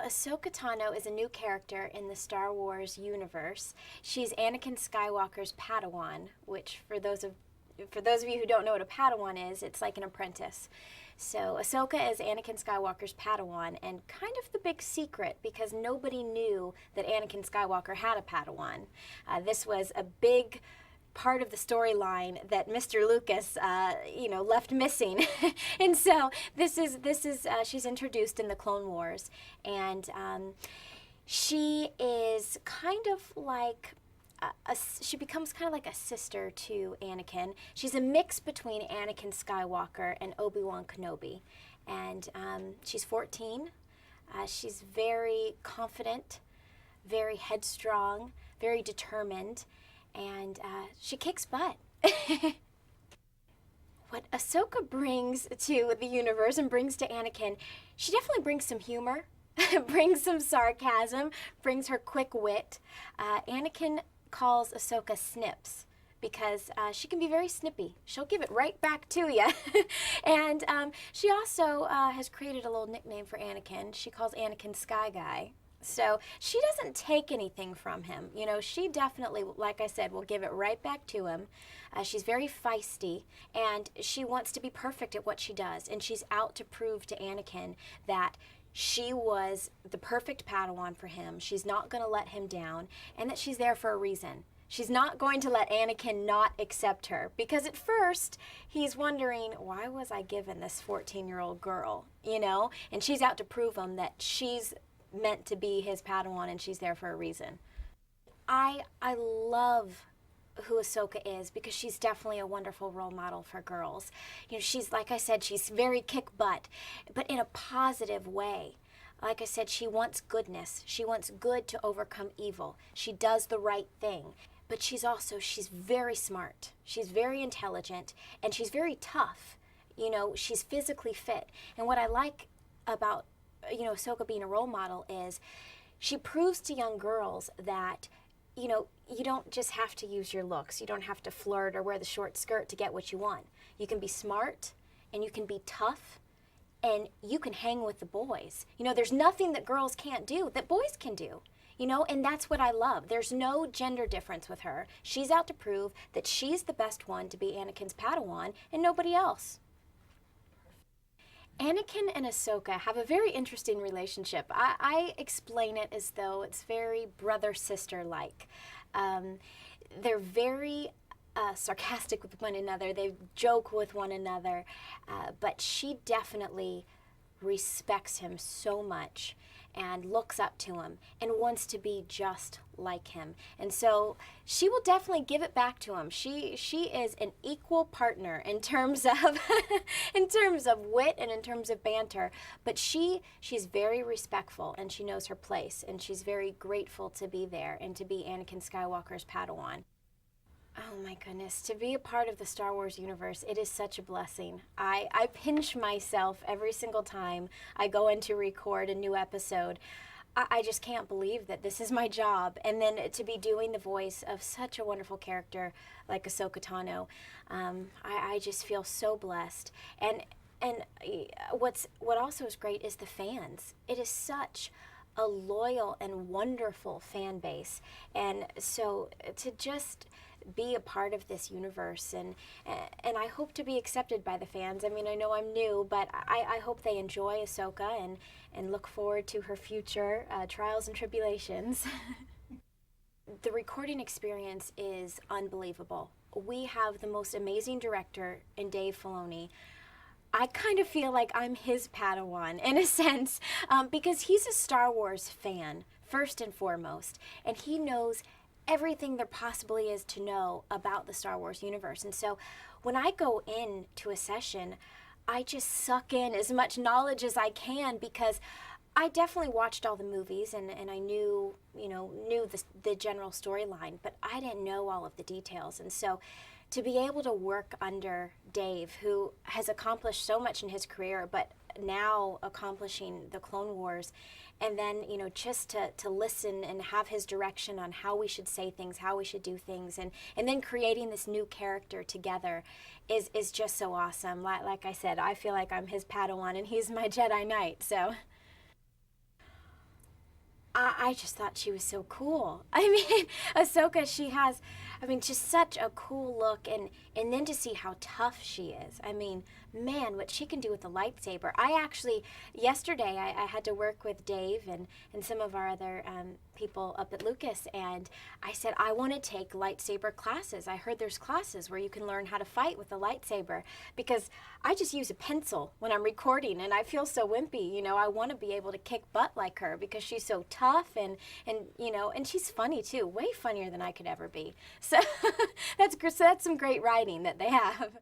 Ahsoka Tano is a new character in the Star Wars universe. She's Anakin Skywalker's Padawan, which for those of you who don't know what a Padawan is, it's like an apprentice. So Ahsoka is Anakin Skywalker's Padawan, and kind of the big secret because nobody knew that Anakin Skywalker had a Padawan. This was a big part of the storyline that Mr. Lucas, left missing, and so this is she's introduced in the Clone Wars, and she is kind of like she becomes kind of like a sister to Anakin. She's a mix between Anakin Skywalker and Obi-Wan Kenobi, and she's 14. She's very confident, very headstrong, very determined, and she kicks butt. What Ahsoka brings to the universe and brings to Anakin, she definitely brings some humor, brings some sarcasm, brings her quick wit. Anakin calls Ahsoka Snips because she can be very snippy. She'll give it right back to you. And she also has created a little nickname for Anakin. She calls Anakin Sky Guy. So she doesn't take anything from him. You know, she definitely, like I said, will give it right back to him. She's very feisty, and she wants to be perfect at what she does. And she's out to prove to Anakin that she was the perfect Padawan for him. She's not going to let him down, and that she's there for a reason. She's not going to let Anakin not accept her, because at first he's wondering, why was I given this 14-year-old girl, you know? And she's out to prove him that she's meant to be his Padawan and she's there for a reason. I love who Ahsoka is because she's definitely a wonderful role model for girls. You know, she's, like I said, she's very kick butt, but in a positive way. Like I said, she wants goodness. She wants good to overcome evil. She does the right thing. But she's very smart. She's very intelligent, and she's very tough. You know, she's physically fit. And what I like about, Ahsoka being a role model is she proves to young girls that, you don't just have to use your looks. You don't have to flirt or wear the short skirt to get what you want. You can be smart, and you can be tough, and you can hang with the boys. You know, there's nothing that girls can't do that boys can do. And that's what I love. There's no gender difference with her. She's out to prove that she's the best one to be Anakin's Padawan and nobody else. Anakin and Ahsoka have a very interesting relationship. I explain it as though it's very brother-sister-like. They're very sarcastic with one another. They joke with one another. But she definitely respects him so much and looks up to him and wants to be just like him. And so she will definitely give it back to him. She is an equal partner in terms of in terms of wit and in terms of banter, but she's very respectful and she knows her place, and she's very grateful to be there and to be Anakin Skywalker's Padawan. Oh my goodness, to be a part of the Star Wars universe, it is such a blessing. I pinch myself every single time I go in to record a new episode. I just can't believe that this is my job. And then to be doing the voice of such a wonderful character like Ahsoka Tano, I just feel so blessed. And what also is great is the fans. It is such a loyal and wonderful fan base. And so to just be a part of this universe, and I hope to be accepted by the fans. I mean, I know I'm new, but I hope they enjoy Ahsoka and look forward to her future trials and tribulations. The recording experience is unbelievable. We have the most amazing director in Dave Filoni. I kind of feel like I'm his Padawan in a sense, because he's a Star Wars fan, first and foremost, and he knows everything there possibly is to know about the Star Wars universe. And so when I go into a session, I just suck in as much knowledge as I can, because I definitely watched all the movies and I knew the general storyline, but I didn't know all of the details. And so to be able to work under Dave, who has accomplished so much in his career, but now accomplishing the Clone Wars, and then, just to listen and have his direction on how we should say things, how we should do things, and then creating this new character together is just so awesome. Like I said, I feel like I'm his Padawan and he's my Jedi Knight, so. I just thought she was so cool. I mean, Ahsoka, she has, I mean, just such a cool look, and then to see how tough she is. I mean, man, what she can do with a lightsaber. I actually, yesterday, I had to work with Dave and some of our other people up at Lucas, and I said, I want to take lightsaber classes. I heard there's classes where you can learn how to fight with a lightsaber, because I just use a pencil when I'm recording, and I feel so wimpy. You know, I want to be able to kick butt like her because she's so tough, and you know, and she's funny too, way funnier than I could ever be. So that's some great writing that they have.